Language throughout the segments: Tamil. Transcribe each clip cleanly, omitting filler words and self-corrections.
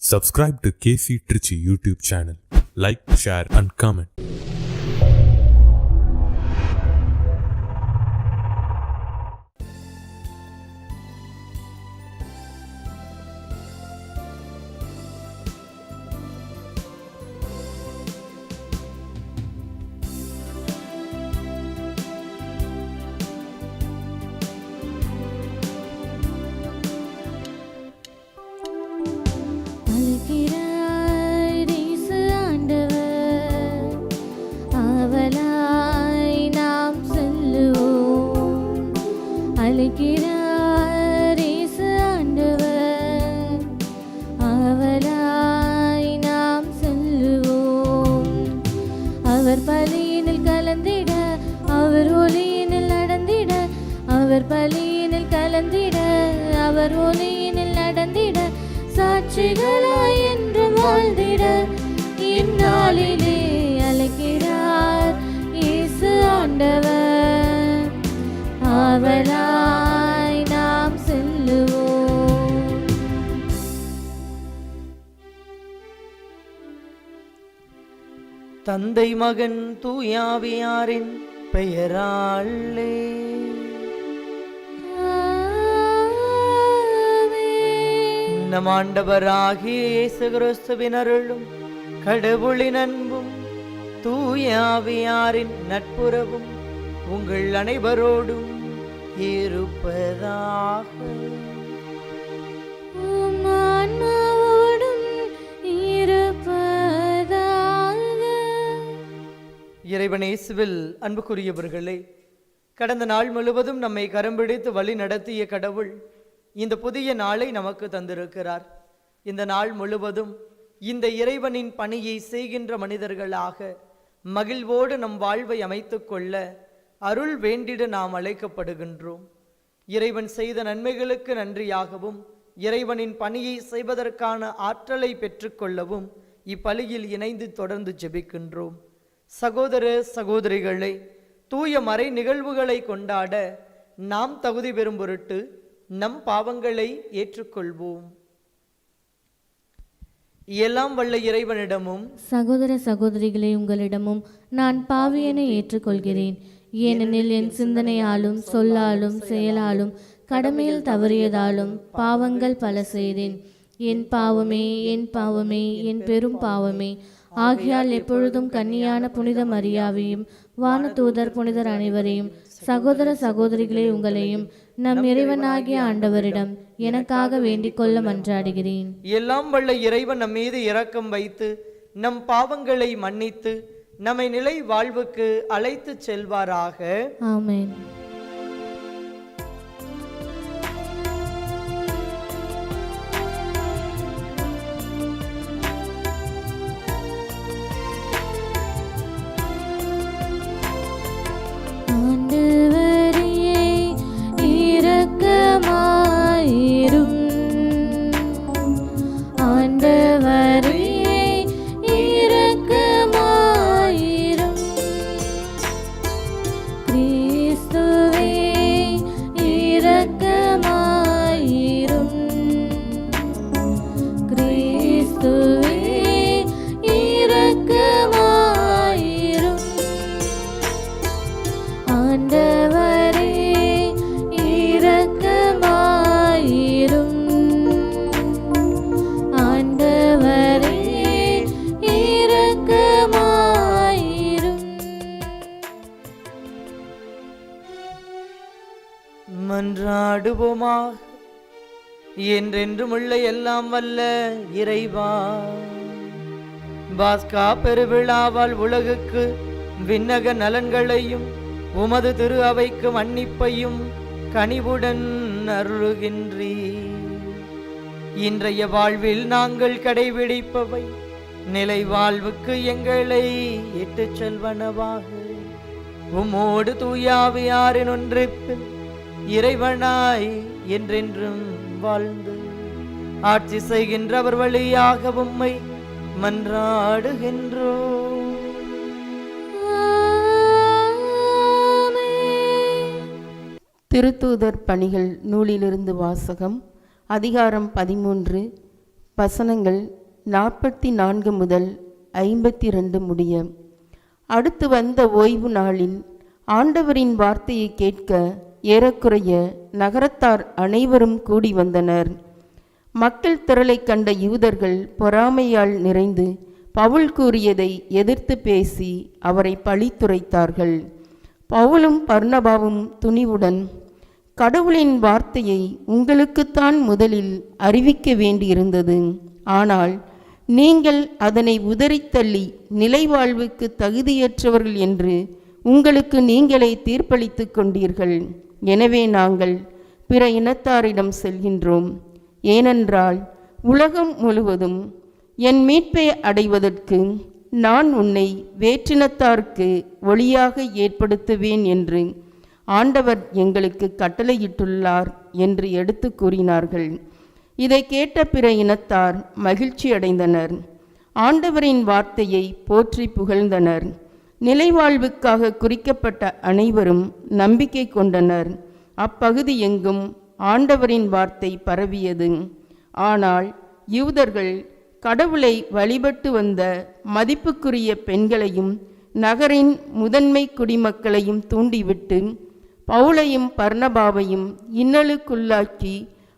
Subscribe to KC Trichy YouTube channel. Like, share and comment. அவர் பலியினில் கலந்திட, அவர் ஒளியினில் நடந்திட, அவர் பலியினில் கலந்திட, அவர் ஒளியினில் நடந்திட, சாட்சிகளாய் என்று வாழ்ந்திட இந்நாளிலே அழைக்கிறார் இயேசு ஆண்டவர். ஆவலாய் நாம் செல்லுவோம். தந்தை மகன் தூயாவியாரின் பெயராலே நம் ஆண்டவராகிய இயேசு கிறிஸ்துவின் அருளும் கடவுளின் அன்பும் தூயாவியாரின் நட்புறவும் உங்கள் அனைவரோடும் இருப்பதாக. இறைவன் இயேசுவில் அன்புக்குரியவர்களே, கடந்த நாள் முழுவதும் நம்மை கரம்பிடித்து வழி நடத்திய கடவுள் இந்த புதிய நாளை நமக்கு தந்திருக்கிறார். இந்த நாள் முழுவதும் இந்த இறைவனின் பணியை செய்கின்ற மனிதர்களாக மகிழ்வோடு நம் வாழ்வை அமைத்து கொள்ள அருள் வேண்டிட நாம் அழைக்கப்படுகின்றோம். இறைவன் செய்த நன்மைகளுக்கு நன்றியாகவும் இறைவனின் பணியை செய்வதற்கான ஆற்றலை பெற்றுக்கொள்ளவும் இப்பலியில் இணைந்து தொடர்ந்து ஜெபிக்கின்றோம். சகோதர சகோதரிகளை, தூய மறை நிகழ்வுகளை கொண்டாட நாம் தகுதி பெறும் பொருட்டு நம் பாவங்களை ஏற்றுக்கொள்வோம். எல்லாம் வல்ல இறைவனிடமும் சகோதர சகோதரிகளை உங்களிடமும் நான் பாவியனை ஏற்றுக்கொள்கிறேன். ஏனெனில் என் சிந்தனையாலும் சொல்லாலும் செயலாலும் கடமையில் தவறியதாலும் பாவங்கள் பல செய்தேன். என் பாவமே, என் பாவமே, என் பெரும் பாவமே. ஆகையால் எப்பொழுதும் கன்னியான புனித மரியாவையும் வானதூதர் புனிதர் அனைவரையும் சகோதர சகோதரிகளே உங்களையும் நம் இறைவனாகிய ஆண்டவரிடம் எனக்காக வேண்டிக் கொள்ள மன்றாடுகிறேன். எல்லாம் வல்ல இறைவன் நம் மீது இரக்கம் வைத்து நம் பாவங்களை மன்னித்து நம்மை நிலை வாழ்வுக்கு அழைத்து செல்வாராக. ஆமென். மன்றாடுவோமாக. என்றென்றும் உள்ள எல்லாம் வல்ல இறைவா, பாஸ்கா பெருவிழாவால் உலகுக்கு விண்ணக நலன்களையும் உமது திரு அவைக்கு மன்னிப்பையும் கனிவுடன் அருளுகின்றீர். இன்றைய வாழ்வில் நாங்கள் கடைபிடிப்பவை நிலை வாழ்வுக்கு எங்களை இட்டு செல்வனவாக. உம்மோடு தூயாவியாரின் ஒன்றிற்கு இறைவனாய் என்றென்றும் வாழ்ந்து ஆட்சி செய்கின்றவர் வழியாக உம்மை மன்றாடுகின்றோம். திருத்தூதர் பணிகள் நூலிலிருந்து வாசகம். அதிகாரம் 13, வசனங்கள் 44 முதல் 52 முடிய. அடுத்து வந்த ஓய்வு நாளில் ஆண்டவரின் வார்த்தையை கேட்க ஏறக்குறைய நகரத்தார் அனைவரும் கூடி வந்தனர். மக்கள் திரளை கண்ட யூதர்கள் பொறாமையால் நிறைந்து பவுல் கூறியதை எதிர்த்து பேசி அவரை பழித்துரைத்தார்கள். பவுலும் பர்னபாவும் துணிவுடன், கடவுளின் வார்த்தையை உங்களுக்குத்தான் முதலில் அறிவிக்க வேண்டியிருந்தது. ஆனால் நீங்கள் அதனை உதறித்தள்ளி நிலைவாழ்வுக்கு தகுதியற்றவர்கள் என்று உங்களுக்கு நீங்களே தீர்ப்பளித்து கொண்டீர்கள். எனவே நாங்கள் பிற இனத்தாரிடம் செல்கின்றோம். ஏனென்றால் உலகம் முழுவதும் என் மீட்பை அடைவதற்கு நான் உன்னை வேற்றினத்தாருக்கு ஒளியாக ஏற்படுத்துவேன் என்று ஆண்டவர் எங்களுக்கு கட்டளையிட்டுள்ளார் என்று எடுத்து கூறினார்கள். இதை கேட்ட பிற இனத்தார் மகிழ்ச்சி அடைந்தனர். ஆண்டவரின் வார்த்தையை போற்றி புகழ்ந்தனர். நிலைவாழ்வுக்காக குறிக்கப்பட்ட அனைவரும் நம்பிக்கை கொண்டனர். அப்பகுதி எங்கும் ஆண்டவரின் வார்த்தை பரவியது. ஆனால் யூதர்கள் கடவுளை வழிபட்டு வந்த மதிப்புக்குரிய பெண்களையும் நகரின் முதன்மை குடிமக்களையும் தூண்டிவிட்டு பவுலையும் பர்னபாவையும் இன்னலுக்குள்ளாக்கி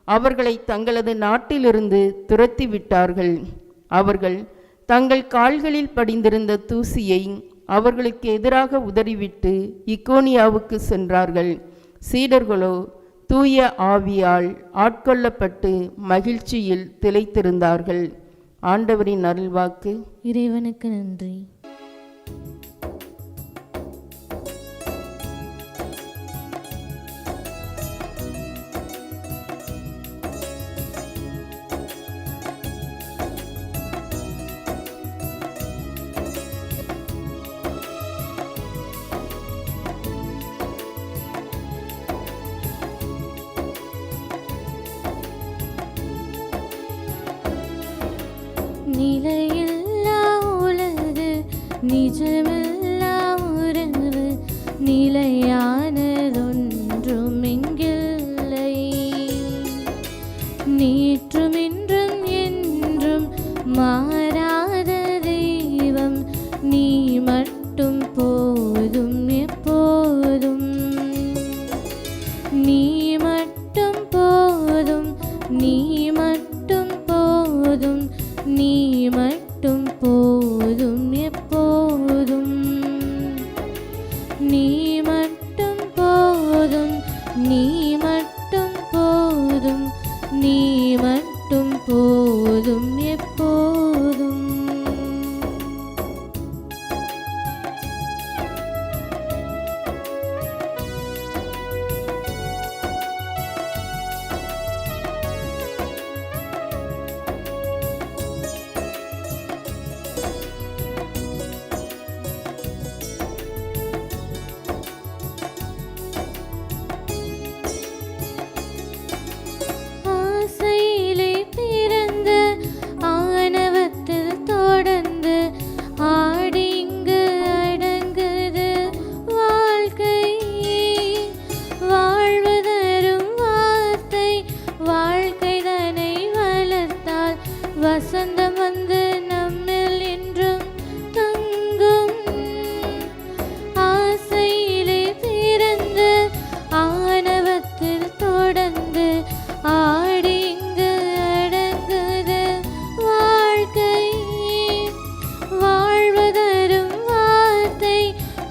அவர்களை தங்களது நாட்டிலிருந்து துரத்தி விட்டார்கள். அவர்கள் தங்கள் கால்களில் படிந்திருந்த தூசியை அவர்களுக்கு எதிராக உதறிவிட்டு இக்கோனியாவுக்கு சென்றார்கள். சீடர்களோ தூய ஆவியால் ஆட்கொள்ளப்பட்டு மகிழ்ச்சியில் திளைத்திருந்தார்கள். ஆண்டவரின் அருள்வாக்கு. இறைவனுக்கு நன்றி. நிலையில்லா உலகு நிஜமில்லா உறவு நிலையானதொன்றும் இங்கில்லை. நேற்றும் இன்றும் என்றும் மாறாத தெய்வம் நீ மட்டும் போதும் எப்போதும். நீ மட்டும் போதும், நீ மட்டும் போதும், நீ மட்டும் போதும் எப்போதும். நீ மட்டும் போதும், நீ மட்டும் போதும், நீ மட்டும் போதும் எப்போதும். ஆசையிலே பிறந்த ஆணவத்தில் தொடர்ந்து ஆடி இங்கு அடங்குது வாழ்க்கை. வாழ்வு தரும் வார்த்தை வாழ்க்கை தன்னை வளர்த்தால் வசந்தம் வந்து நம்மில் என்றும் தங்கும். ஆசையிலே பிறந்த ஆணவத்தில் தொடர்ந்து ஆடி இங்கு அடங்குது வாழ்க்கை. வாழ்வு தரும் வார்த்தை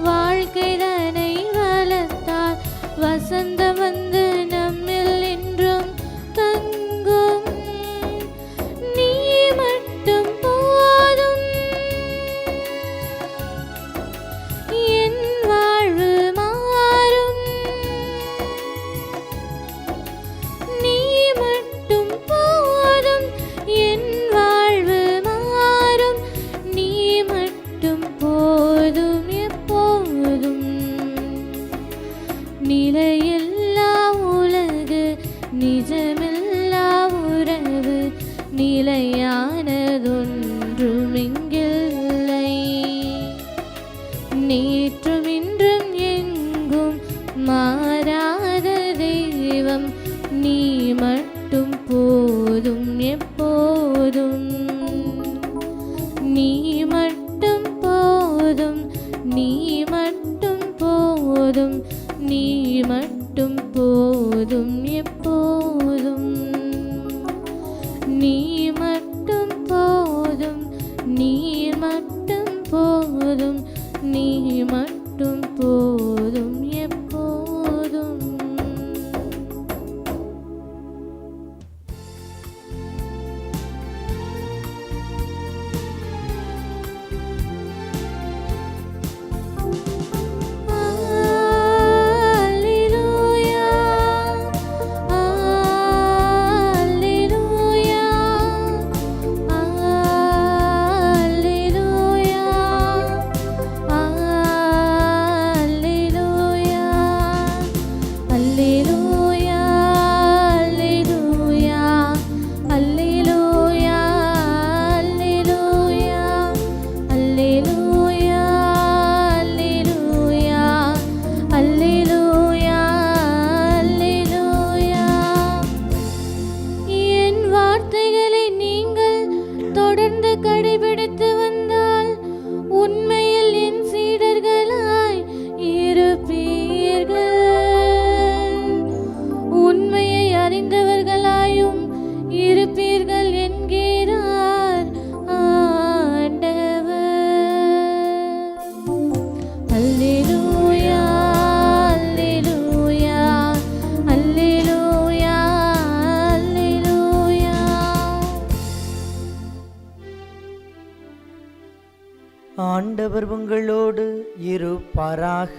வாழ்க்கை தன்னை வளர்த்தால் வசந்தம் வந்து நம்மில் என்றும் தங்கும். நீ மட்டும் போதும், நீ மட்டும் போதும், நீ மட்டும் போதும், நீ மட்டும் போதும் எப்போதும். நீ மட்டும் போதும், நீ மட்டும் போதும், நீ மட்டும் போதும் எப்போதும். கடைபிடித்து வந்தால் உண்மையில் என் சீடர்களாய் இருப்பீர்கள். உண்மையை அறிந்தவர்களாயும் இருப்பீர்கள் என்கிறார் ஆண்டவர். அல்லேலூயா, அல்லேலூயா, அல்லேலூயா, அல்லேலூயா. ஆண்டவர் உங்களோடு இருப்பாராக.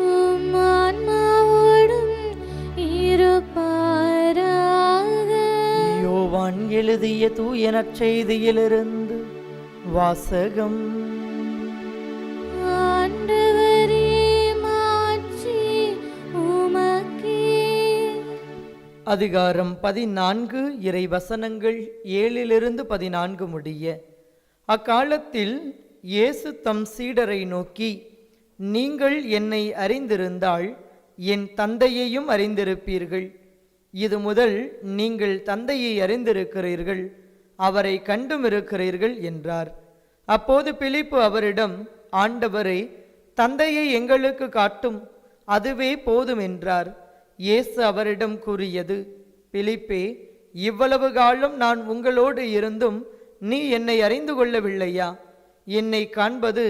உம் ஆன்மாவோடும் இருப்பாராக. யோவான் எழுதிய தூய நற்செய்தியிலிருந்து வாசகம். ஆண்டவரே, மாட்சி உமக்கே. அதிகாரம் 14, இறை வசனங்கள் 7 14 முடிய. அக்காலத்தில் இயேசு தம் சீடரை நோக்கி, நீங்கள் என்னை அறிந்திருந்தால் என் தந்தையையும் அறிந்திருப்பீர்கள். இது முதல் நீங்கள் தந்தையை அறிந்திருக்கிறீர்கள், அவரை கண்டும் இருக்கிறீர்கள் என்றார். அப்போது பிலிப்பு அவரிடம், ஆண்டவரே, தந்தையை எங்களுக்கு காட்டும், அதுவே போதும் என்றார். இயேசு அவரிடம் கூறியது, பிலிப்பே, இவ்வளவு காலம் நான் உங்களோடு இருந்தும் நீ என்னை அறிந்து கொள்ளவில்லையா? என்னை காண்பது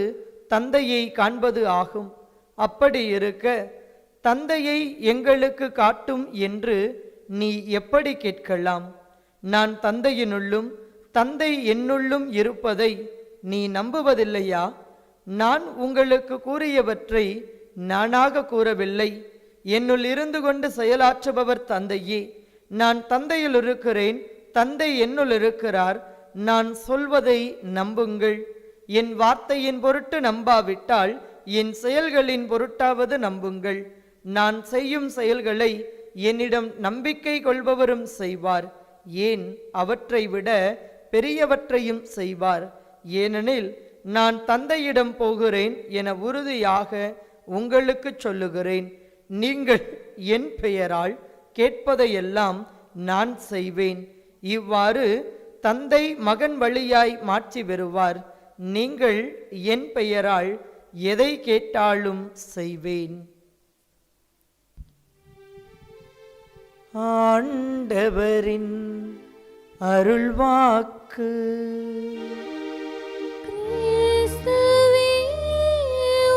தந்தையை காண்பது ஆகும். அப்படி இருக்க தந்தையை எங்களுக்கு காட்டும் என்று நீ எப்படி கேட்கலாம்? நான் தந்தையினுள்ளும் தந்தை என்னுள்ளும் இருப்பதை நீ நம்புவதில்லையா? நான் உங்களுக்கு கூறியவற்றை நானாக கூறவில்லை, என்னுள் இருந்து கொண்டு செயலாற்றுபவர் தந்தையே. நான் தந்தையில் இருக்கிறேன், தந்தை என்னுள் இருக்கிறார். நான் சொல்வதை நம்புங்கள். என் வார்த்தையின் பொருட்டு நம்பாவிட்டால் என் செயல்களின் பொருட்டாவது நம்புங்கள். நான் செய்யும் செயல்களை என்னிடம் நம்பிக்கை கொள்பவரும் செய்வார், ஏன் அவற்றை விட பெரியவற்றையும் செய்வார். ஏனெனில் நான் தந்தையிடம் போகிறேன் என உறுதியாக உங்களுக்கு சொல்லுகிறேன். நீங்கள் என் பெயரால் கேட்பதையெல்லாம் நான் செய்வேன். இவ்வாறு தந்தை மகன் வழியாய் மாட்சி பெறுவார். நீங்கள் என் பெயரால் எதை கேட்டாலும் செய்வேன். ஆண்டவரின் அருள்வாக்கு. கிறிஸ்துவே,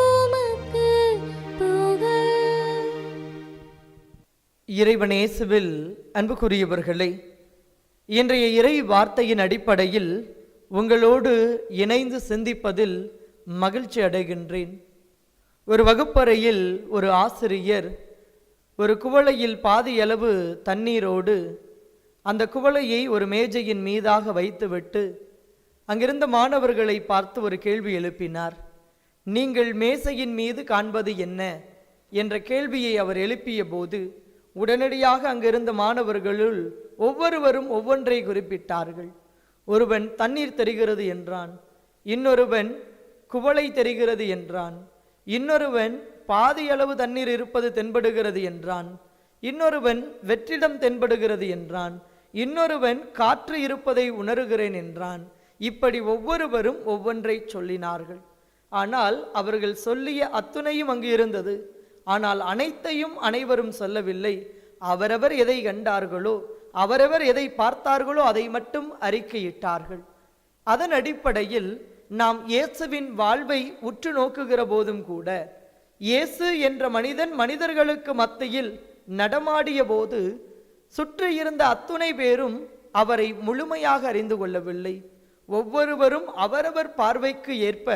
உமக்கு புகழ். இறைவன் இயேசுவில் அன்புக்குரியவர்களே, இன்றைய இறை வார்த்தையின் அடிப்படையில் உங்களோடு இணைந்து சிந்திப்பதில் மகிழ்ச்சி அடைகின்றேன். ஒரு வகுப்பறையில் ஒரு ஆசிரியர் ஒரு குவளையில் பாதியளவு தண்ணீரோடு அந்த குவளையை ஒரு மேஜையின் மீதாக வைத்துவிட்டு அங்கிருந்த மாணவர்களை பார்த்து ஒரு கேள்வி எழுப்பினார். நீங்கள் மேசையின் மீது காண்பது என்ன என்ற கேள்வியை அவர் எழுப்பிய போது உடனடியாக அங்கிருந்த மாணவர்களுள் ஒவ்வொருவரும் ஒவ்வொன்றை குறிப்பிட்டார்கள். ஒருவன் தண்ணீர் தெரிகிறது என்றான், இன்னொருவன் குவளை தெரிகிறது என்றான், இன்னொருவன் பாதியளவு தண்ணீர் இருப்பது தென்படுகிறது என்றான், இன்னொருவன் வெற்றிடம் தென்படுகிறது என்றான், இன்னொருவன் காற்று இருப்பதை உணர்கிறேன் என்றான், இப்படி ஒவ்வொருவரும் ஒவ்வொன்றை சொல்லினார்கள். ஆனால் அவர்கள் சொல்லிய அத்துணையும் அங்கு இருந்தது. ஆனால் அனைத்தையும் அனைவரும் சொல்லவில்லை. அவரவர் எதை கண்டார்களோ, அவரவர் எதை பார்த்தார்களோ அதை மட்டும் அறிக்கையிட்டார்கள். அதன் அடிப்படையில் நாம் இயேசுவின் வாழ்வை உற்று நோக்குகிற போதும் கூட, இயேசு என்ற மனிதன் மனிதர்களுக்கு மத்தியில் நடமாடிய போது சுற்றி இருந்த அத்துணை பேரும் அவரை முழுமையாக அறிந்து கொள்ளவில்லை. ஒவ்வொருவரும் அவரவர் பார்வைக்கு ஏற்ப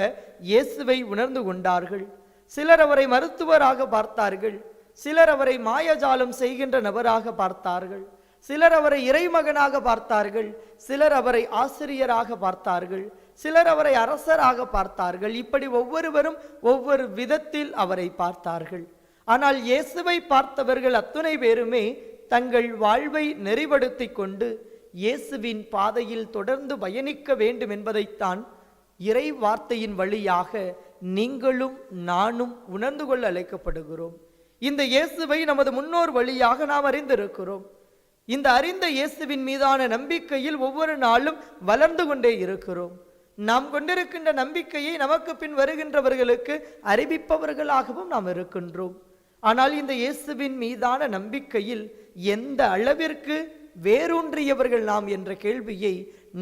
இயேசுவை உணர்ந்து கொண்டார்கள். சிலர் அவரை மருத்துவராக பார்த்தார்கள், சிலர் அவரை மாயஜாலம் செய்கின்ற நபராக பார்த்தார்கள், சிலர் அவரை இறைமகனாக பார்த்தார்கள், சிலர் அவரை ஆசிரியராக பார்த்தார்கள், சிலர் அவரை அரசராக பார்த்தார்கள். இப்படி ஒவ்வொருவரும் ஒவ்வொரு விதத்தில் அவரை பார்த்தார்கள். ஆனால் இயேசுவை பார்த்தவர்கள் அத்துணை பேருமே தங்கள் வாழ்வை நெறிப்படுத்தி கொண்டு இயேசுவின் பாதையில் தொடர்ந்து பயணிக்க வேண்டும் என்பதைத்தான் இறை வார்த்தையின் வழியாக நீங்களும் நானும் உணர்ந்து கொள்ள அழைக்கப்படுகிறோம். இந்த இயேசுவை நமது முன்னோர் வழியாக நாம் அறிந்திருக்கிறோம். இந்த அறிந்த இயேசுவின் மீதான நம்பிக்கையில் ஒவ்வொரு நாளும் வளர்ந்து கொண்டே இருக்கிறோம். நாம் கொண்டிருக்கின்ற நம்பிக்கையை நமக்கு பின் வருகின்றவர்களுக்கு அறிவிப்பவர்களாகவும் நாம் இருக்கின்றோம். ஆனால் இந்த இயேசுவின் மீதான நம்பிக்கையில் எந்த அளவிற்கு வேரூன்றியவர்கள் நாம் என்ற கேள்வியை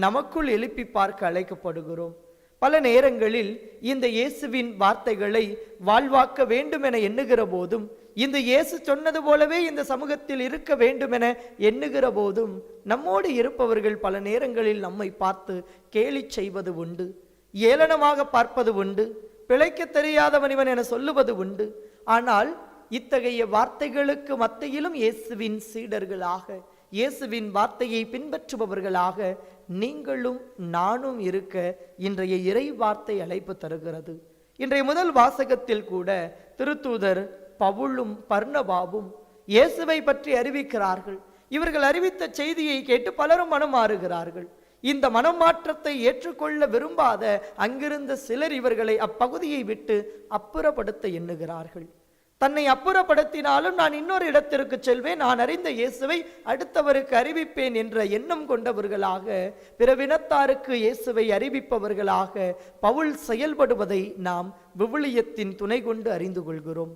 நமக்குள் எழுப்பி பார்க்க அழைக்கப்படுகிறோம். பல நேரங்களில் இந்த இயேசுவின் வார்த்தைகளை வாழ்வாக்க வேண்டும் என எண்ணுகிற போதும், இந்த இயேசு சொன்னது போலவே இந்த சமூகத்தில் இருக்க வேண்டும் என எண்ணுகிற போதும், நம்மோடு இருப்பவர்கள் பல நேரங்களில் நம்மை பார்த்து கேலி செய்வது உண்டு, ஏளனமாக பார்ப்பது உண்டு, பிழைக்க தெரியாதவன் இவன் என சொல்லுவது உண்டு. ஆனால் இத்தகைய வார்த்தைகளுக்கு மத்தியிலும் இயேசுவின் சீடர்களாக, இயேசுவின் வார்த்தையை பின்பற்றுபவர்களாக நீங்களும் நானும் இருக்க இன்றைய இறை வார்த்தை அழைப்பு தருகிறது. இன்றைய முதல் வாசகத்தில் கூட திருத்தூதர் பவுலும் பர்னபாவும் இயேசுவை பற்றி அறிவிக்கிறார்கள். இவர்கள் அறிவித்த செய்தியை கேட்டு பலரும் மனம் மாறுகிறார்கள். இந்த மனமாற்றத்தை ஏற்றுக்கொள்ள விரும்பாத அங்கிருந்த சிலர் இவர்களை அப்பகுதியை விட்டு அப்புறப்படுத்த எண்ணுகிறார்கள். தன்னை அப்புறப்படுத்தினாலும் நான் இன்னொரு இடத்திற்கு செல்வேன், நான் அறிந்த இயேசுவை அடுத்தவருக்கு அறிவிப்பேன் என்ற எண்ணம் கொண்டவர்களாக, பிறவினத்தாருக்கு இயேசுவை அறிவிப்பவர்களாக பவுல் செயல்படுவதை நாம் விவிலியத்தின் துணை கொண்டு அறிந்து கொள்கிறோம்.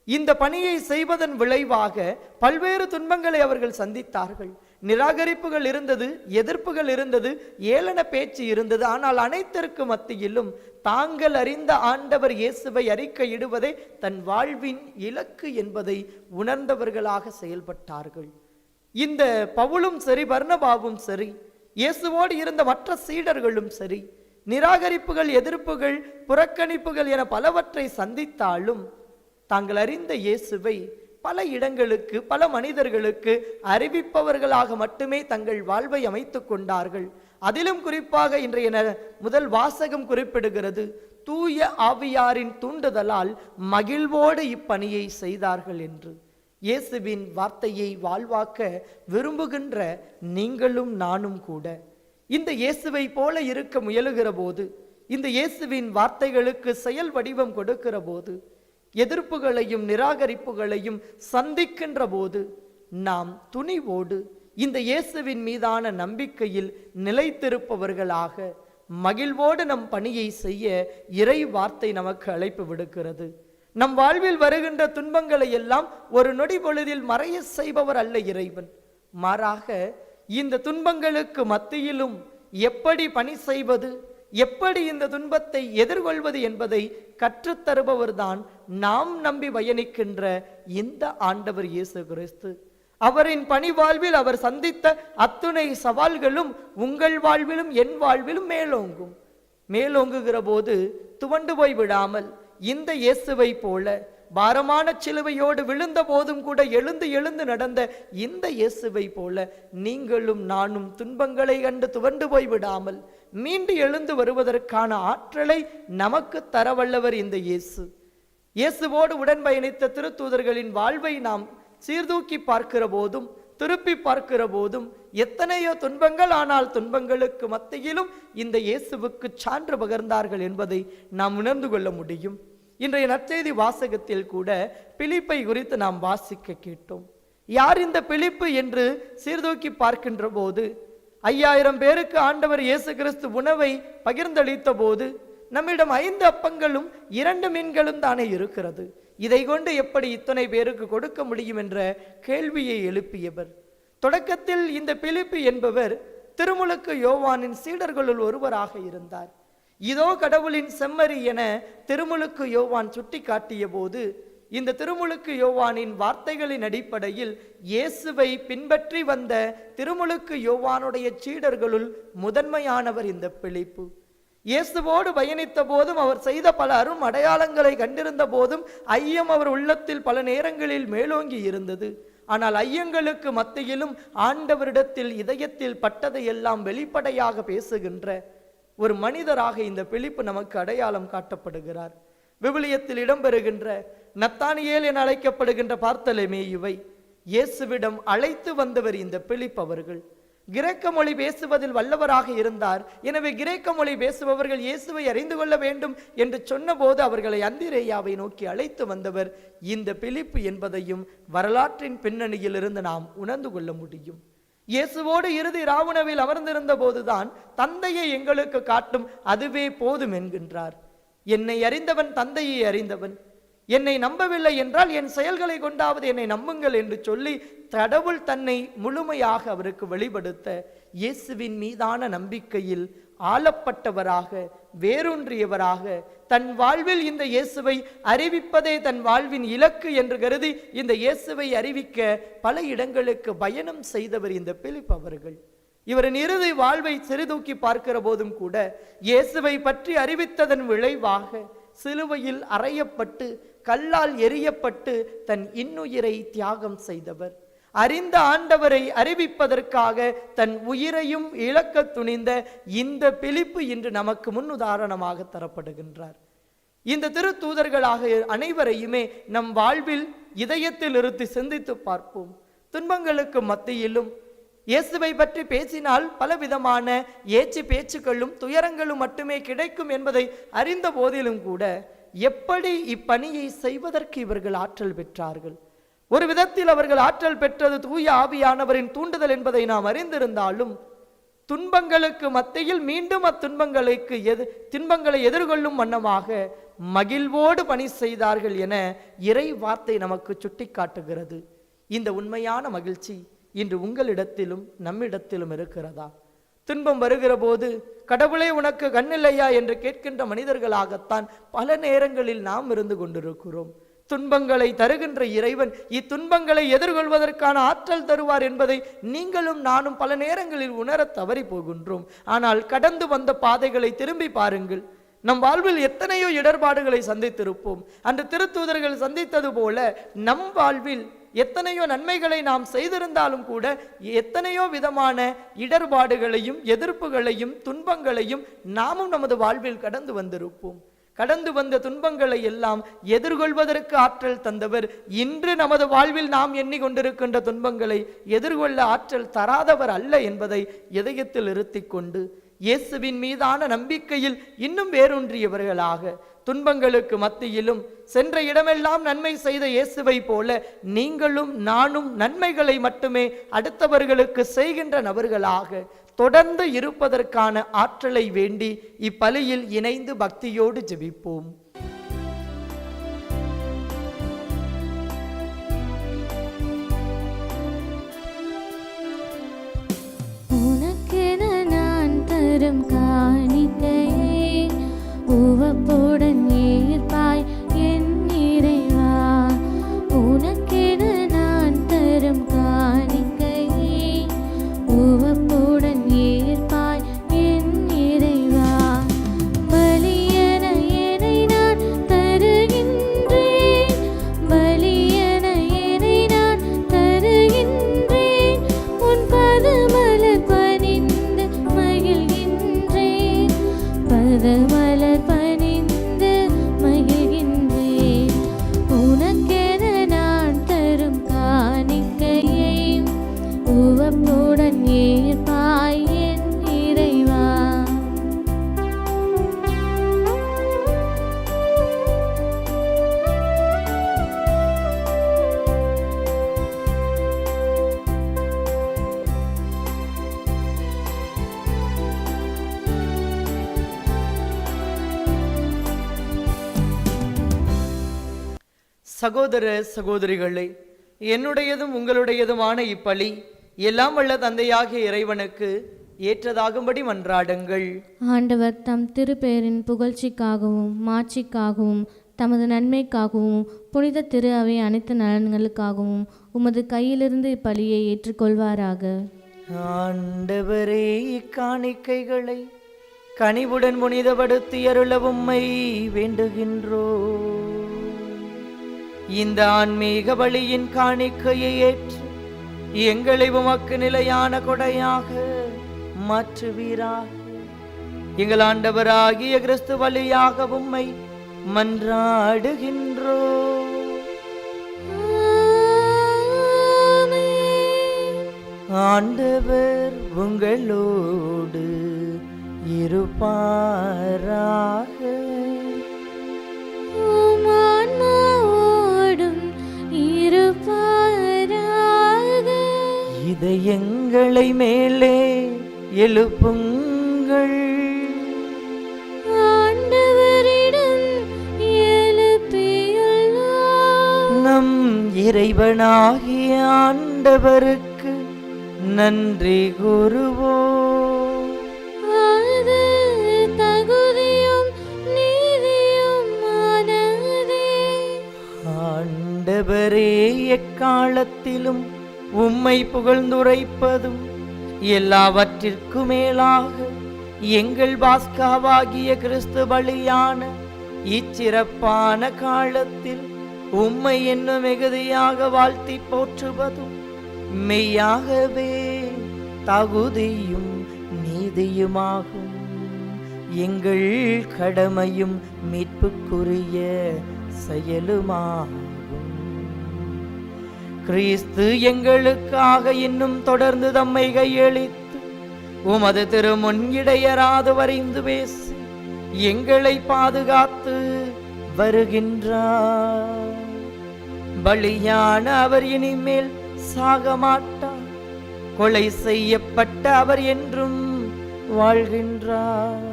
இந்த பணியை செய்வதன் விளைவாக பல்வேறு துன்பங்களை அவர்கள் சந்தித்தார்கள். நிராகரிப்புகள் இருந்தது, எதிர்ப்புகள் இருந்தது, ஏளன பேச்சு இருந்தது. ஆனால் அனைத்திற்கு மத்தியிலும் தாங்கள் அறிந்த ஆண்டவர் இயேசுவை அறிக்கையிடுவதே தன் வாழ்வின் இலக்கு என்பதை உணர்ந்தவர்களாக செயல்பட்டார்கள். இந்த பவுலும் சரி, பர்னபாவும் சரி, இயேசுவோடு இருந்த மற்ற சீடர்களும் சரி, நிராகரிப்புகள், எதிர்ப்புகள், புறக்கணிப்புகள் என பலவற்றை சந்தித்தாலும் தாங்கள் அறிந்த இயேசுவை பல இடங்களுக்கு, பல மனிதர்களுக்கு அறிவிப்பவர்களாக மட்டுமே தங்கள் வாழ்வை அமைத்து கொண்டார்கள். அதிலும் குறிப்பாக இன்றைய முதல் வாசகம் குறிப்பிடுகிறது, தூய ஆவியாரின் தூண்டுதலால் மகிழ்வோடு இப்பணியை செய்தார்கள் என்று. இயேசுவின் வார்த்தையை வாழ்வாக்க விரும்புகின்ற நீங்களும் நானும் கூட இந்த இயேசுவை போல இருக்க முயலுகிற போது, இந்த இயேசுவின் வார்த்தைகளுக்கு செயல் வடிவம் கொடுக்கிற போது, எதிர்ப்புகளையும் நிராகரிப்புகளையும் சந்திக்கின்ற போது நாம் துணிவோடு இந்த இயேசுவின் மீதான நம்பிக்கையில் நிலைத்திருப்பவர்களாக மகிழ்வோடு நம் பணியை செய்ய இறை வார்த்தை நமக்கு அழைப்பு விடுக்கிறது. நம் வாழ்வில் வருகின்ற துன்பங்களை எல்லாம் ஒரு நொடி பொழுதில் மறைய செய்பவர் அல்ல இறைவன். மாறாக இந்த துன்பங்களுக்கு மத்தியிலும் எப்படி பணி செய்வது, எப்படி இந்த துன்பத்தை எதிர்கொள்வது என்பதை கற்றுத்தருபவர்தான் நாம் நம்பி பயணிக்கின்ற இந்த ஆண்டவர் இயேசு கிறிஸ்து. அவரின் பணி வாழ்வில் அவர் சந்தித்த அத்துணை சவால்களும் உங்கள் வாழ்விலும் என் வாழ்விலும் மேலோங்கும். மேலோங்குகிற போது துவண்டு போய் விடாமல் இந்த இயேசுவை போல பாரமான சிலுவையோடு விழுந்த போதும் கூட எழுந்து எழுந்து நடந்த இந்த இயேசுவை போல நீங்களும் நானும் துன்பங்களை கண்டு துவண்டு போய் விடாமல் மீண்டு எழுந்து வருவதற்கான ஆற்றலை நமக்கு தரவல்லவர் இந்த இயேசு. இயேசுவோடு உடன் பயணித்த திருத்தூதர்களின் வாழ்வை நாம் சீர்தூக்கி பார்க்கிற போதும், திருப்பி பார்க்கிற போதும் எத்தனையோ துன்பங்கள், ஆனால் துன்பங்களுக்கு மத்தியிலும் இந்த இயேசுவுக்கு சான்று பகர்ந்தார்கள் என்பதை நாம் உணர்ந்து கொள்ள முடியும். இன்றைய நற்செய்தி வாசகத்தில் கூட பிலிப்பை குறித்து நாம் வாசிக்க கேட்டோம். யார் இந்த பிலிப்பு என்று சீர்தூக்கி பார்க்கின்ற போது 5000 பேருக்கு ஆண்டவர் இயேசு கிறிஸ்து உணவை பகிர்ந்தளித்த போது நம்மிடம் 5 அப்பங்களும் 2 மீன்களும் தானே இருக்கிறது. இதை கொண்டு எப்படி இத்தனை பேருக்கு கொடுக்க முடியும் என்ற கேள்வியை எழுப்பியவர். தொடக்கத்தில் இந்த பிலிப்பு என்பவர் திருமுழுக்கு யோவானின் சீடர்களுள் ஒருவராக இருந்தார். இதோ கடவுளின் செம்மறி என திருமுழுக்கு யோவான் சுட்டி காட்டிய போது இந்த திருமுழுக்கு யோவானின் வார்த்தைகளின் அடிப்படையில் இயேசுவை பின்பற்றி வந்த திருமுழுக்கு யோவானுடைய சீடர்களுள் முதன்மையானவர் இந்த பிலிப்பு. இயேசுவோடு பயணித்த போதும் அவர் செய்த பல அரும் அடையாளங்களை கண்டிருந்த போதும் ஐயம் அவர் உள்ளத்தில் பல நேரங்களில் மேலோங்கி இருந்தது. ஆனால் ஐயங்களுக்கு மத்தியிலும் ஆண்டவரிடத்தில் இதயத்தில் பட்டதையெல்லாம் வெளிப்படையாக பேசுகின்ற ஒரு மனிதராக இந்த பிலிப்பு நமக்கு அடையாளம் காட்டப்படுகிறார். விவிலியத்தில் இடம்பெறுகின்ற நத்தானியேல் என அழைக்கப்படுகின்ற பார்த்தலமேயுவை இயேசுவிடம் அழைத்து வந்தவர் இந்த பிலிப்பு அவர்கள். கிரேக்க மொழி பேசுவதில் வல்லவராக இருந்தார். எனவே கிரேக்க மொழி பேசுபவர்கள் இயேசுவை அறிந்து கொள்ள வேண்டும் என்று சொன்னபோது அவர்களை அந்திரேயாவை நோக்கி அழைத்து வந்தவர் இந்த பிலிப்பு என்பதையும் வரலாற்றின் பின்னணியிலிருந்து நாம் உணர்ந்து கொள்ள முடியும். இயேசுவோடு இறுதி ராவுணவில் அமர்ந்திருந்த போதுதான் தந்தையை எங்களுக்கு காட்டும், அதுவே போதும் என்கின்றார். என்னை அறிந்தவன் தந்தையை அறிந்தவன். என்னை நம்பவில்லை என்றால் என் செயல்களை கொண்டாவது என்னை நம்புங்கள் என்று சொல்லி கடவுள் தன்னை முழுமையாக அவருக்கு வெளிப்படுத்த இயேசுவின் மீதான நம்பிக்கையில் ஆளப்பட்டவராக வேரூன்றியவராக தன் வாழ்வில் இந்த இயேசுவை அறிவிப்பதே தன் வாழ்வின் இலக்கு என்று கருதி இந்த இயேசுவை அறிவிக்க பல இடங்களுக்கு பயணம் செய்தவர் இந்த பிலிப்பு அவர்கள். இவரின் இறுதி வாழ்வை சிறிதூக்கி பார்க்கிற போதும் கூட இயேசுவை பற்றி அறிவித்ததன் விளைவாக சிலுவையில் அறையப்பட்டு கல்லால் எறியப்பட்டு தன் இன்னுயிரை தியாகம் செய்தவர். அறிந்த ஆண்டவரை அறிவிப்பதற்காக தன் உயிரையும் இழக்க துணிந்த இந்த பிலிப்பு இன்று நமக்கு முன்னுதாரணமாக தரப்படுகின்றார். இந்த திருத்தூதர்களாக அனைவரையுமே நம் வாழ்வில் இதயத்தில் இருத்தி சிந்தித்து பார்ப்போம். துன்பங்களுக்கு மத்தியிலும் இயேசுவை பற்றி பேசினால் பலவிதமான ஏச்சு பேச்சுக்களும் துயரங்களும் மட்டுமே கிடைக்கும் என்பதை அறிந்த போதிலும் கூட எப்படி இப்பணியை செய்வதற்கு இவர்கள் ஆற்றல் பெற்றார்கள்? ஒரு விதத்தில் அவர்கள் ஆற்றல் பெற்றது தூய ஆவியானவரின் தூண்டுதல் என்பதை நாம் அறிந்திருந்தாலும் துன்பங்களுக்கு மத்தியில் மீண்டும் துன்பங்களை எதிர்கொள்ளும் வண்ணமாக மகிழ்வோடு பணி செய்தார்கள் என இறை வார்த்தை நமக்கு சுட்டி காட்டுகிறது. இந்த உண்மையான மகிழ்ச்சி இன்று உங்களிடத்திலும் நம்மிடத்திலும் இருக்கிறதா? துன்பம் வருகிற போது கடவுளே உனக்கு கண்ணில்லையா என்று கேட்கின்ற மனிதர்களாகத்தான் பல நேரங்களில் நாம் இருந்து கொண்டிருக்கிறோம். துன்பங்களை தருகின்ற இறைவன் இத்துன்பங்களை எதிர்கொள்வதற்கான ஆற்றல் தருவார் என்பதை நீங்களும் நானும் பல நேரங்களில் உணர தவறி போகின்றோம். ஆனால் கடந்து வந்த பாதைகளை திரும்பி பாருங்கள். நம் வாழ்வில் எத்தனையோ இடர்பாடுகளை சந்தித்திருப்போம். அன்று திருத்தூதர்கள் சந்தித்தது போல நம் வாழ்வில் எத்தனையோ நன்மைகளை நாம் செய்திருந்தாலும் கூட எத்தனையோ விதமான இடர்பாடுகளையும் எதிர்ப்புகளையும் துன்பங்களையும் நாமும் நமது வாழ்வில் கடந்து வந்திருப்போம். கடந்து வந்த துன்பங்களை எல்லாம் எதிர்கொள்வதற்கு ஆற்றல் தந்தவர் இன்று நமது வாழ்வில் நாம் எண்ணிக்கொண்டிருக்கின்ற துன்பங்களை எதிர்கொள்ள ஆற்றல் தராதவர் அல்ல என்பதை இதயத்தில் இருத்திக் கொண்டு இயேசுவின் மீதான நம்பிக்கையில் இன்னும் வேரூன்றியவர்களாக துன்பங்களுக்கு மத்தியிலும் சென்ற இடமெல்லாம் நன்மை செய்த இயேசுவை போல நீங்களும் நானும் நன்மைகளை மட்டுமே அடுத்தவர்களுக்கு செய்கின்ற நபர்களாக தொடர்ந்து இருப்பதற்கான ஆற்றலை வேண்டி இப்பலியில் இணைந்து பக்தியோடு ஜெபிப்போம். உனக்கென நான் தரும் காணிக்கையை உவப்புடன் ஏற்பாய் என் இறைவா. உனக்கென நான் தரும் காணிக்கையை உவப்புடன் ஏற்பாய் என் இறைவா. பலியென என்னை நான் தருகின்றேன், பலியென என்னை நான் தருகின்றேன். உன் பதமலர் பணிந்து மகிழ்கின்றேன், பதமலர் பணிந்து மகிழ்கின்றேன். உனக்கென நான் தரும் காணிக்கையை உவப்புடன் ஏற்பாய் என் இறைவா. சகோதர சகோதரிகளே, என்னுடையதும் உங்களுடையதுமான இப்பலி எல்லாம் வல்ல தந்தையாகிய இறைவனுக்கு ஏற்றதாகும்படி மன்றாடுங்கள். ஆண்டவர் தம் திருப்பெயரின் புகழ்ச்சிக்காகவும் மாட்சிக்காகவும் தமது நன்மைக்காகவும் புனித திரு அவை அனைத்து நலன்களுக்காகவும் உமது கையிலிருந்து இப்பலியை ஏற்றுக்கொள்வாராக. ஆண்டவரே, இக்காணிக்கைகளை கனிவுடன் புனிதப்படுத்தி அருள உம்மை வேண்டுகின்றோ. இந்த ஆன்மீக பலியின் காணிக்கையை ஏற்று எங்களை உமக்கு நிலையான கொடையாக மாற்றுவீராக. எங்கள் ஆண்டவராகிய கிறிஸ்து வழியாக உம்மை மன்றாடுகின்றோ. ஆண்டவர் உங்களோடு இருப்பாராக. இதயங்களை மேலே எழுப்புங்கள். ஆண்டவரிடம் எழுப்பியுள்ளோம். நம் இறைவனாகிய ஆண்டவருக்கு நன்றி கூறுவோம். அது தகுதியும் நீதியுமானதே. ஆண்டவரே, எக்காலத்திலும் உம்மை புகழ்ந்துரைப்பதும் எல்லாவற்றிற்கும் மேலாக எங்கள் பாஸ்காவாகிய கிறிஸ்து பலியான இச்சிறப்பான காலத்தில் உம்மை என்னும் மிகுதியாக வாழ்த்தி போற்றுவதும் மெய்யாகவே தகுதியும் நீதியுமாகும். எங்கள் கடமையும் மீட்புக்குரிய செயலுமாகும். கிறிஸ்து எங்களுக்காக இன்னும் தொடர்ந்து தம்மை கையளித்து உமது திருமுன் இடையராது வரைந்து பேசி எங்களை பாதுகாத்து வருகின்றார். பலியான அவர் இனிமேல் சாக மாட்டார். கொலை செய்யப்பட்ட அவர் என்றும் வாழ்கின்றார்.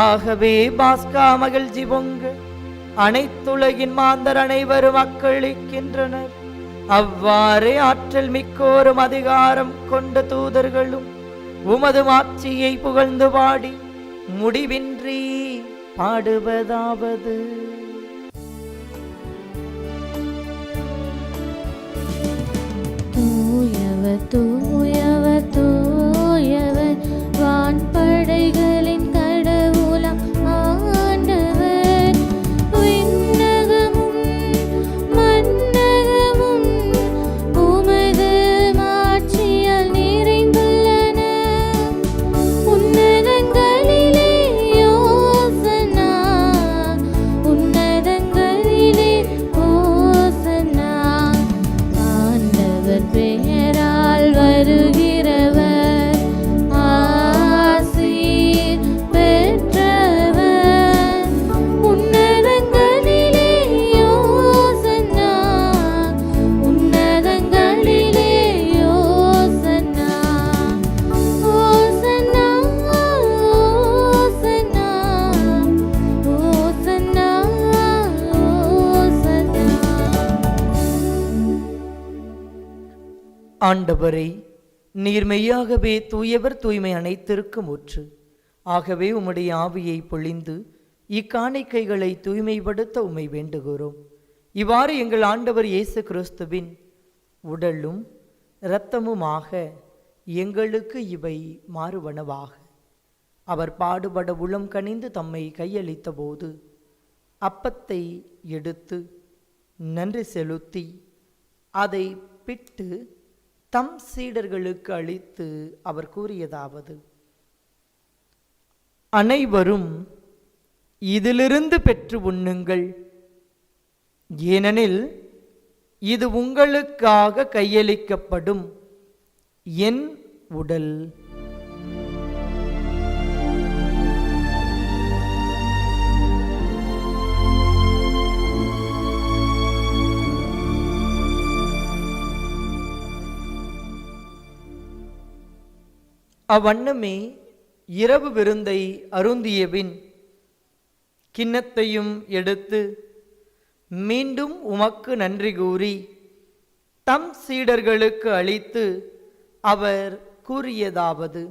ஆகவே பாஸ்கா மகிழ்ச்சி பொங்க அனைத்துலகின் மாந்தர் அனைவரும் வாக்களிக்கின்றனர். அவ்வாறே ஆற்றல் மிக்கோரும் அதிகாரம் கொண்ட தூதர்களும் உமது மாட்சியை புகழ்ந்து பாடி முடிவின்றி பாடுவதாவது: தூயவர் தூயவர் தூயவர் வான்படைகளின் கடவுளம் ஆண்டவர். விண்ணகமும் மண்ணகமும் உமது மாட்சியால் நிறைந்துள்ளன. உன்னதங்களிலே ஓசன்னா, உன்னதங்களிலே ஓசன்னா. ஆண்டவர் பெயரால் வருகிறவர் ஆசீர் பெற்றவர். உன்னதங்களிலே ஓசன்னா, உன்னதங்களிலே ஓசன்னா. ஓசன்னா, ஓசன்னா, ஓசன்னா, ஓசன்னா. ஆண்டவரே, நீர் மெய்யாகவே தூயவர், தூய்மை அனைத்திற்கும் ஊற்று. ஆகவே உம்முடைய ஆவியை பொழிந்து இக்காணிக்கைகளை தூய்மைப்படுத்த உம்மை வேண்டுகிறோம். இவ்வாறு எங்கள் ஆண்டவர் இயேசு கிறிஸ்துவின் உடலும் இரத்தமுமாக எங்களுக்கு இவை மாறுவனவாக. அவர் பாடுபட உளம் கனிந்து தம்மை கையளித்த போது அப்பத்தை எடுத்து நன்றி செலுத்தி அதை பிட்டு தம் சீடர்களுக்கு அளித்து அவர் கூறியதாவது: அனைவரும் இதிலிருந்து பெற்று உண்ணுங்கள், ஏனெனில் இது உங்களுக்காக கையளிக்கப்படும் என் உடல். அவ்வண்ணமே இரவு விருந்தை அருந்தியபின் கிண்ணத்தையும் எடுத்து மீண்டும் உமக்கு நன்றி கூறி தம் சீடர்களுக்கு அளித்து அவர் கூறியதாவது: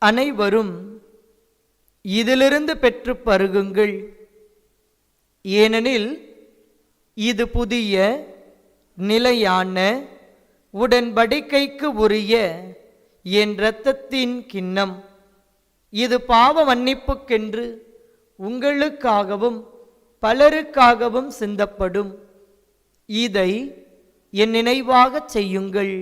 அனைவரும் இதிலிருந்து பெற்று பருகுங்கள், ஏனெனில் இது புதிய நிலையான உடன்படிக்கைக்கு உரிய என் இரத்தத்தின் கிண்ணம். இது பாவ மன்னிப்புக்கென்று உங்களுக்காகவும் பலருக்காகவும் சிந்தப்படும். இதை என் நினைவாகச் செய்யுங்கள்.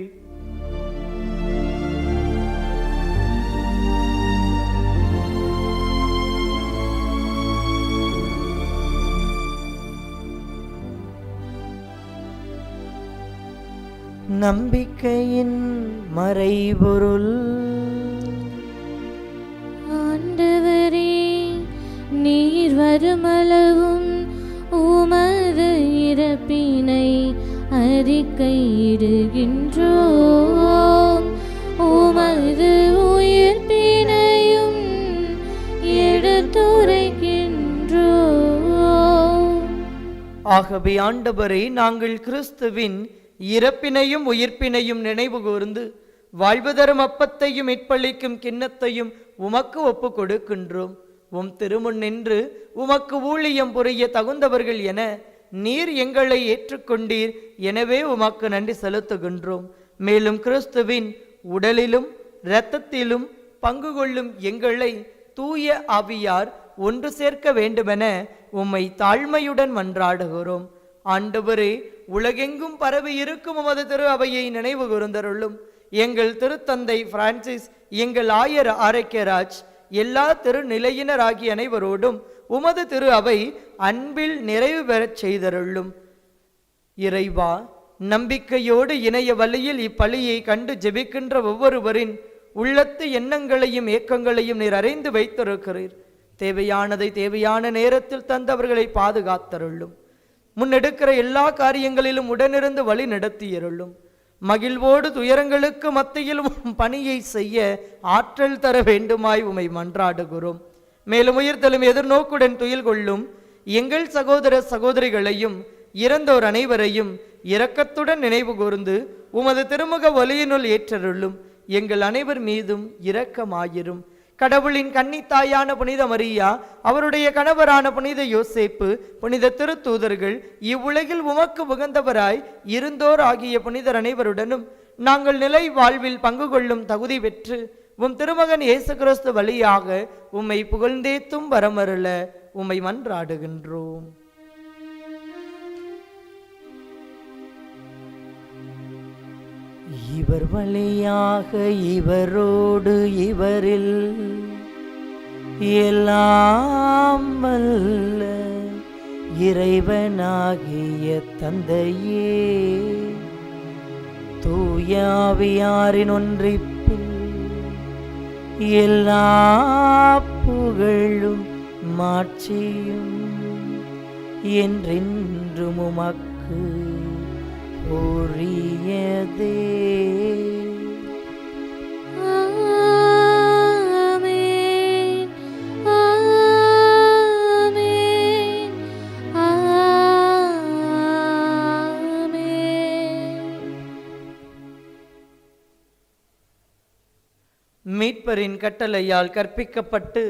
நம்பிக்கையின் மறைபொருள். ஆண்டவரே, நீர் வருமளவும் உமது இறப்பினை அறிக்கையிடுகின்றோம், உமது உயிர்ப்பினையும் எடுத்துரைக்கின்றோம். ஆகவே ஆண்டவரே, நாங்கள் கிறிஸ்துவின் இறப்பினையும் உயிர்ப்பினையும் நினைவு கூர்ந்து வாழ்வு தரும் அப்பத்தையும் மீட்பளிக்கும் கிண்ணத்தையும் உமக்கு ஒப்பு கொடுக்கின்றோம். உம் திருமுன் நின்று உமக்கு ஊழியம் புரிய தகுந்தவர்கள் என நீர் எங்களை ஏற்றுக்கொண்டீர். எனவே உமக்கு நன்றி செலுத்துகின்றோம். மேலும் கிறிஸ்துவின் உடலிலும் இரத்தத்திலும் பங்கு கொள்ளும் எங்களை தூய ஆவியார் ஒன்று சேர்க்க வேண்டுமென உம்மை தாழ்மையுடன் மன்றாடுகிறோம். ஆண்டவரே, உலகெங்கும் பரவி இருக்கும் உமது திரு அவையை நினைவு கூர்ந்தருளும். எங்கள் திருத்தந்தை பிரான்சிஸ், எங்கள் ஆயர் ஆரோக்கியராஜ், எல்லா திருநிலையினராகிய அனைவரோடும் உமது திரு அவை அன்பில் நிறைவு பெறச் செய்தருளும். இறைவா, நம்பிக்கையோடு இணைய வழியில் இப்பலியை கண்டு ஜெபிக்கின்ற ஒவ்வொருவரின் உள்ளத்து எண்ணங்களையும் ஏக்கங்களையும் நீர் அறிந்து வைத்திருக்கிறீர். தேவையானதை தேவையான நேரத்தில் தந்தவர்களை பாதுகாத்தருளும். முன்னெடுக்கிற எல்லா காரியங்களிலும் உடனிருந்து வழி நடத்தியருளும். மகிழ்வோடு துயரங்களுக்கு மத்தியில் பணியை செய்ய ஆற்றல் தர வேண்டுமாய் உமை மன்றாடுகிறோம். மேலும் உயிர்த்தலும் எதிர்நோக்குடன் துயில் கொள்ளும் எங்கள் சகோதர சகோதரிகளையும் இறந்தோர் அனைவரையும் இரக்கத்துடன் நினைவு கூர்ந்து உமது திருமுக ஒலியினுள் ஏற்றருளும். எங்கள் அனைவர் மீதும் இரக்கமாயிரும். கடவுளின் கன்னித்தாயான புனித மரியா, அவருடைய கணவரான புனித யோசேப்பு, புனித திருத்தூதர்கள், இவ்வுலகில் உமக்கு உகந்தவராய் இருந்தோர் ஆகிய புனிதர் அனைவருடனும் நாங்கள் நிலை வாழ்வில் பங்கு கொள்ளும் தகுதி பெற்று உம் திருமகன் இயேசு கிறிஸ்து வழியாக உம்மை புகழ்ந்தேத்தும் வரமருள உம்மை மன்றாடுகின்றோம். இவர் வழியாக இவரோடு இவரில் எல்லாம் வல்ல இறைவனாகிய தந்தையே, தூயாவியாரின் ஒன்றிப்பில் எல்லா புகழும் மாட்சியும் என்றென்றும் உமக்கு உரியதே. ஆமென், ஆமென், ஆமென். மீட்பரின் கட்டளையால் கற்பிக்கப்பட்டு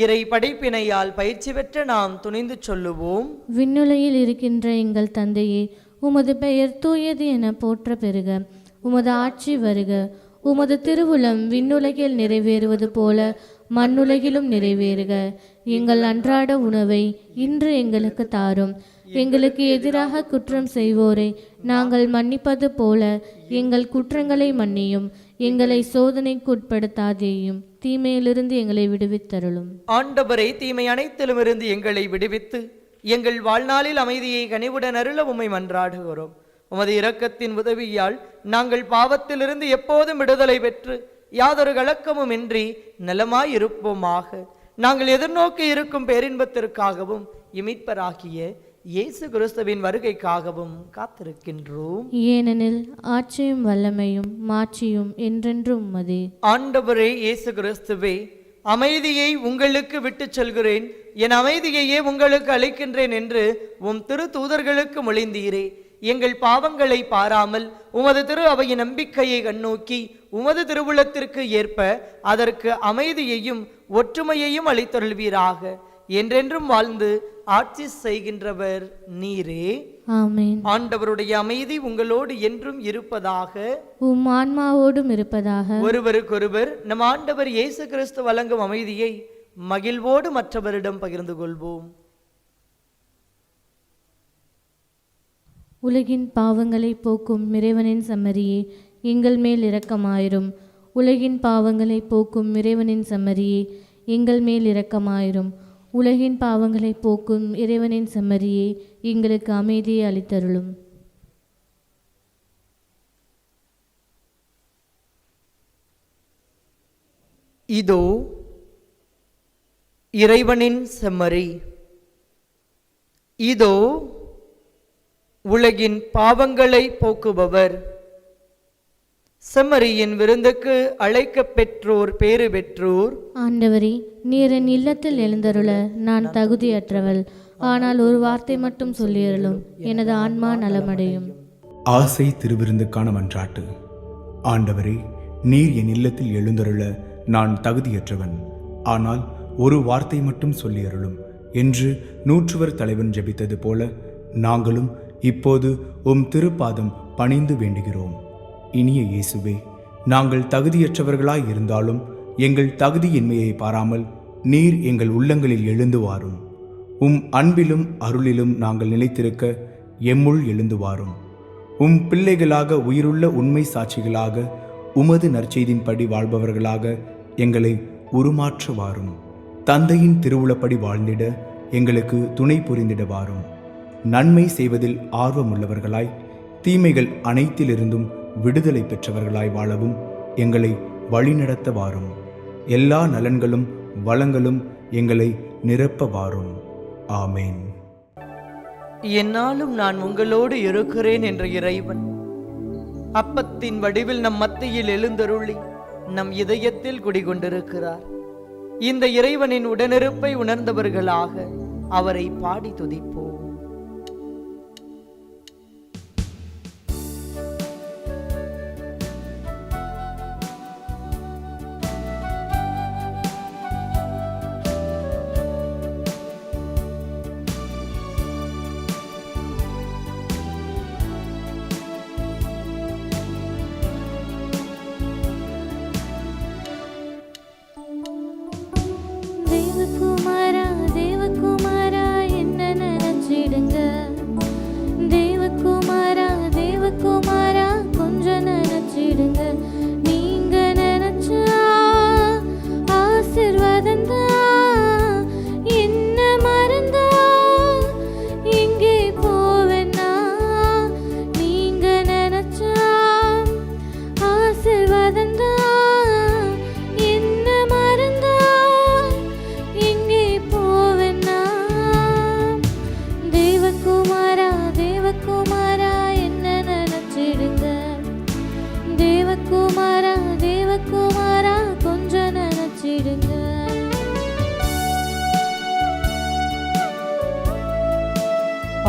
இறை படைப்பினையால் பயிற்சி பெற்ற நாம் துணிந்து சொல்லுவோம்: விண்ணுலகில் இருக்கின்ற எங்கள் தந்தையே, உமது பெயர் தூயது என போற்ற பெறுக. உமது ஆட்சி வருக. உமது திருவுளம் விண்ணுலகில் நிறைவேறுவது போல மண்ணுலகிலும் நிறைவேறுக. எங்கள் அன்றாட உணவை இன்று எங்களுக்கு தாரும். எங்களுக்கு எதிராக குற்றம் செய்வோரை நாங்கள் மன்னிப்பது போல எங்கள் குற்றங்களை மன்னியும். எங்களை சோதனைக்கு உட்படுத்தாதேயும், தீமையிலிருந்து எங்களை விடுவித்தருளும். ஆண்டவரை, தீமை அனைத்திலும் இருந்து எங்களை விடுவித்து எங்கள் வாழ்நாளில் அமைதியை கனிவுடன் அருள உம்மை மன்றாடுகிறோம். உமது இரக்கத்தின் உதவியால் நாங்கள் பாவத்திலிருந்து எப்போதும் விடுதலை பெற்று யாதொரு கலக்கமும் இன்றி நலமாயிருப்போமாக. நாங்கள் எதிர்நோக்கி இருக்கும் பேரின்பத்திற்காகவும் இமிட்பராகிய இயேசு கிறிஸ்துவின் வருகைக்காகவும் காத்திருக்கின்றோம். ஏனெனில் ஆட்சியும் வல்லமையும் மாட்சியும் என்றென்றும் உமதே. ஆண்டவரே இயேசு கிறிஸ்துவே, அமைதியை உங்களுக்கு விட்டுச் செல்கிறேன், என் அமைதியையே உங்களுக்கு அளிக்கின்றேன் என்று உம் திரு தூதர்களுக்கு மொழிந்தீரே. எங்கள் பாவங்களை பாராமல் உமது திரு அவையின் நம்பிக்கையை கண்ணோக்கி உமது திருவுளத்திற்கு ஏற்ப அதற்கு அமைதியையும் ஒற்றுமையையும் அளித்தருள்வீராக. என்றென்றும் வாழ்ந்து ஆட்சி செய்கின்றவர் நீரே. ஆமென். ஆண்டவருடைய அமைதி உங்களோடு என்றும் இருப்பதாக, உம் ஆன்மாவோடும் இருப்பதாக. ஒருவருக்கொருவர் நம் ஆண்டவர் இயேசு கிறிஸ்து வழங்கும் அமைதியை மகிழ்வோடு மற்றவரிடம் பகிர்ந்து கொள்வோம். உலகின் பாவங்களை போக்கும் இறைவனின் செம்மறியே, எங்கள் மேல் இரக்கமாயிரும். உலகின் பாவங்களை போக்கும் இறைவனின் செம்மறியே, எங்கள் மேல் இரக்கமாயிரும். உலகின் பாவங்களை போக்கும் இறைவனின் செம்மறியே, எங்களுக்கு அமைதியை அளித்தருளும். இதோ இறைவனின் செம்மறி, இதோ உலகின் பாவங்களை போக்குபவர். செம்மறியின் விருந்துக்கு அழைக்கப் பெற்றோர் பேறு பெற்றோர். ஆண்டவரே, நீர் என் இல்லத்தில் எழுந்தருள நான் தகுதியற்றவள். ஆனால் ஒரு வார்த்தை மட்டும் சொல்லியருளும், எனது ஆன்மா நலமடையும். ஆசை திருவிருந்துக்கான மன்றாட்டு. ஆண்டவரே, நீர் என் இல்லத்தில் எழுந்தருள நான் தகுதியற்றவன். ஆனால் ஒரு வார்த்தை மட்டும் சொல்லியருளும் என்று நூற்றுவர் தலைவன் ஜெபித்தது போல நாங்களும் இப்போது உம் திருப்பாதம் பணிந்து வேண்டுகிறோம். இனிய இயேசுவே, நாங்கள் தகுதியற்றவர்களாய் இருந்தாலும் எங்கள் தகுதியின்மையை பாராமல் நீர் எங்கள் உள்ளங்களில் எழுந்து வாரும். உம் அன்பிலும் அருளிலும் நாங்கள் நிலைத்திருக்க எம்முள் எழுந்து வாரும். உம் பிள்ளைகளாக உயிருள்ள உண்மை சாட்சிகளாக உமது நற்செய்தின்படி வாழ்பவர்களாக எங்களை உருமாற்ற வாரும். தந்தையின் திருவுளப்படி வாழ்ந்திட எங்களுக்கு துணை புரிந்திட வாரும். நன்மை செய்வதில் ஆர்வமுள்ளவர்களாய் தீமைகள் அனைத்திலிருந்தும் விடுதலை பெற்றவர்களாய் வாழவும் எங்களை வழிநடத்த வாரும். எல்லா நலன்களும் வளங்களும் எங்களை நிரப்ப வாரும். ஆமேன். என்னாலும் நான் உங்களோடு இருக்கிறேன் என்ற இறைவன் அப்பத்தின் வடிவில் நம் மத்தியில் எழுந்தருளி நம் இதயத்தில் குடிகொண்டிருக்கிறார். இந்த இறைவனின் உடனிருப்பை உணர்ந்தவர்களாக அவரை பாடி துதிப்போம்.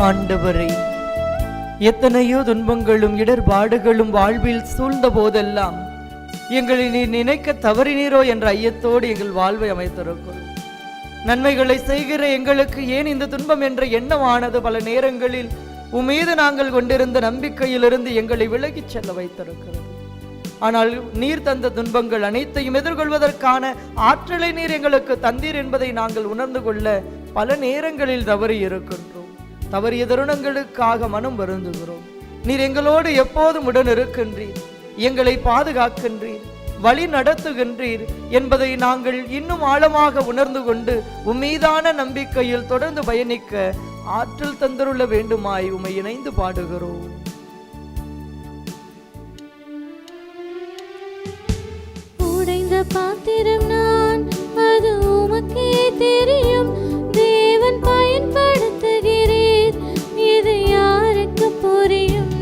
ஆண்டவரே, எத்தனையோ துன்பங்களும் இடர்பாடுகளும் வாழ்வில் சூழ்ந்த போதெல்லாம் எங்களை நீர் நினைக்க தவறினீரோ என்ற ஐயத்தோடு எங்கள் வாழ்வை அமைத்திருக்கிறோம். நன்மைகளை செய்கிற எங்களுக்கு ஏன் இந்த துன்பம் என்ற எண்ணமானது பல நேரங்களில் உம்மீது நாங்கள் கொண்டிருந்த நம்பிக்கையிலிருந்து எங்களை விலகிச் செல்ல வைத்திருக்கிறது. ஆனால் நீர் தந்த துன்பங்கள் அனைத்தையும் எதிர்கொள்வதற்கான ஆற்றலை நீர் எங்களுக்கு தந்தீர் என்பதை நாங்கள் உணர்ந்து கொள்ள பல நேரங்களில் தவறி இருக்கின்றோம். தவறிய தருணங்களுக்காக மனம் வருந்துகிறோம். நீர் எங்களோடு எப்போதும் உடன் இருக்கின்றீர், எங்களை பாதுகாக்கின்றீர், வழி நடத்துகின்றீர் என்பதை நாங்கள் இன்னும் ஆழமாக உணர்ந்து கொண்டு உம்மீதான நம்பிக்கையில் தொடர்ந்து பயணிக்க ஆற்றல் தந்தருள வேண்டுமாய் உம்மை இணைந்து பாடுகிறோம். உடைந்த பாத்திரம் நான், அது உமக்கே தெரியும். தேவன் பயன்படுத்துகிறீர், இது யாருக்கு புரியும்?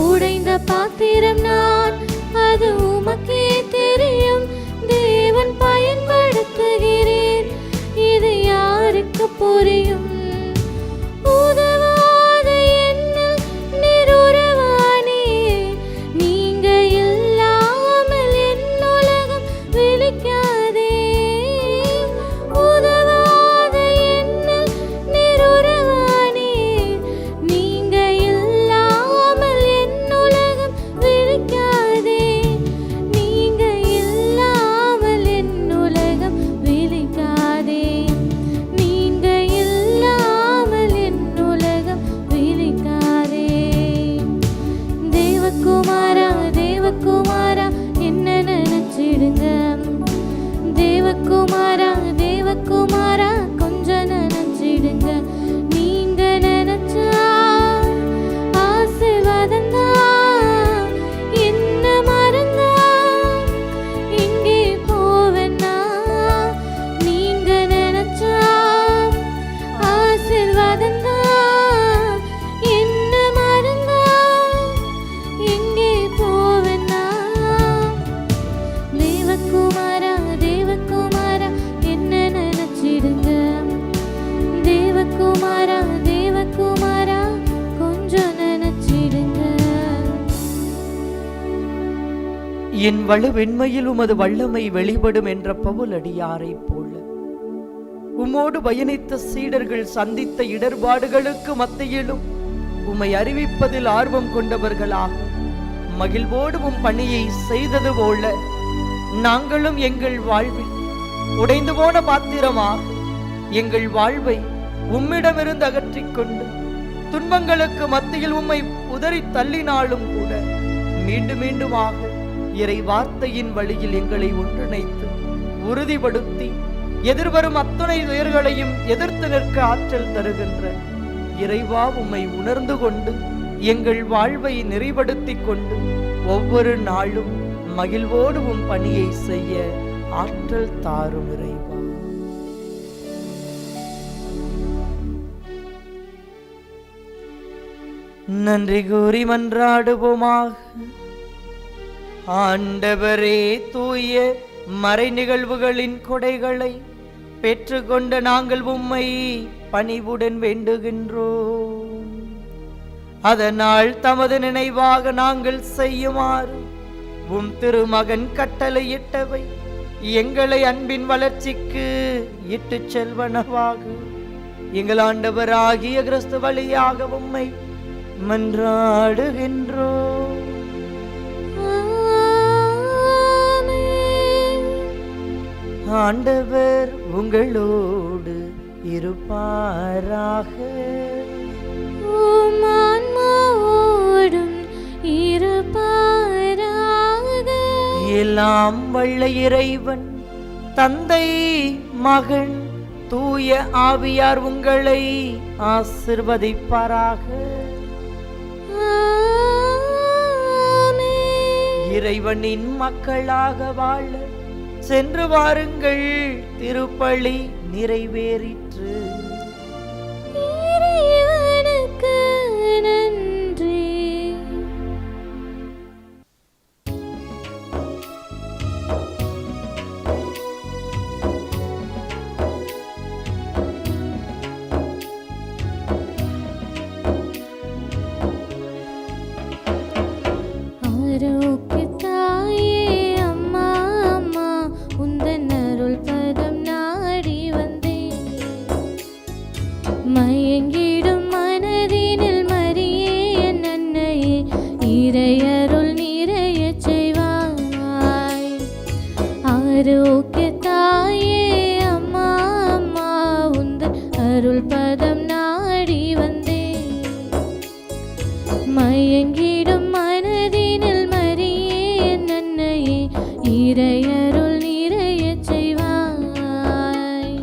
உடைந்த பாத்திரம் நான், அது உமக்கே தெரியும். தேவன் பயன்படுத்துகிறீர், தேவகுமாரா தேவகுமாரா கொஞ்சம் நினைச்சிடுங்க. நீங்க நினைச்சா ஆசீர்வாதம் தான். என்ன மறந்தா எங்கே போவேன்னா, நீங்க நினைச்சா ஆசீர்வாதம் தான். என்ன மறந்தா எங்கே போவேன்னா, தேவகுமாரா தேவகுமாரா என்ன நினைச்சிடுங்க. தேவகுமாரா தேவகுமாரா கொஞ்சம் நினைச்சிடுங்க. என் வலுவெண்மையில் உமது வல்லமை வெளிப்படும் என்ற பவுலடியாரைப் போல உம்மோடு பயணித்த சீடர்கள் சந்தித்த இடர்பாடுகளுக்கு மத்தியிலும் உம்மை அறிவிப்பதில் ஆர்வம் கொண்டவர்களாக மகிழ்வோடு உம் பணியை செய்தது போல நாங்களும் எங்கள் வாழ்வில் உடைந்து போன பாத்திரமாக எங்கள் வாழ்வை உம்மிடமிருந்து அகற்றிக்கொண்டு துன்பங்களுக்கு மத்தியில் உம்மை உதறி தள்ளினாலும் கூட மீண்டும் மீண்டுமாக இறை வார்த்தையின் வழியில் எங்களை ஒன்றிணைத்து உறுதிப்படுத்தி எதிர்வரும் அத்துணை துயர்களையும் எதிர்த்து நிற்க ஆற்றல் தருகின்ற இறைவா உம்மை உணர்ந்து கொண்டு எங்கள் வாழ்வை நிறைப்படுத்திக் கொண்டு ஒவ்வொரு நாளும் மகிழ்வோடு உம் பணியை செய்ய ஆற்றல் தாரும் இறைவா. நன்றி கூறி மன்றாடுவோமாக. ஆண்டவரே, தூய மறை நிகழ்வுகளின் கொடைகளை பெற்றுக்கொண்ட நாங்கள் உம்மை பணிவுடன் வேண்டுகின்றோம். அதனால் தமது நினைவாக நாங்கள் செய்யுமாறு உம் திருமகன் கட்டளையிட்டவை எங்களை அன்பின் வளர்ச்சிக்கு இட்டு செல்வனவாக எங்கள் ஆண்டவராகிய கிறிஸ்து வழியாக உம்மை மன்றாடுகின்றோம். ஆண்டவர் உங்களோடு இருப்பாராக. உம் ஆன்மாவோடும் இருப்பாராக. எல்லாம் வல்ல இறைவன் தந்தை, மகன், தூய ஆவியார் உங்களை ஆசிர்வதிப்பாராக. இறைவனின் மக்களாக வாழ சென்று வாருங்கள். திருப்பலி நிறைவேறிற்று. இறைவனுக்கு நன்றி. ஆரோக்கியத்தாயே அம்மா அம்மா உந்தன் அருள் பதம் நாடி வந்தேன். மயங்கிடும் மனதினில் மரியே என் அன்னையே இறையருள் நிறையச் செய்வாய். ஆரோக்கியத்தாயே அம்மா அம்மா உந்தன் அருள் பதம் நாடி வந்தேன். மயங்கிடும் மனதினில் மரியே என் அன்னையே இறையருள் நிறையச் செய்வாய்.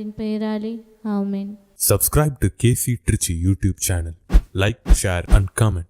ஆண்டவரின் பெயராலே ஆமென். Subscribe to KC Trichy YouTube channel. Like, share and comment.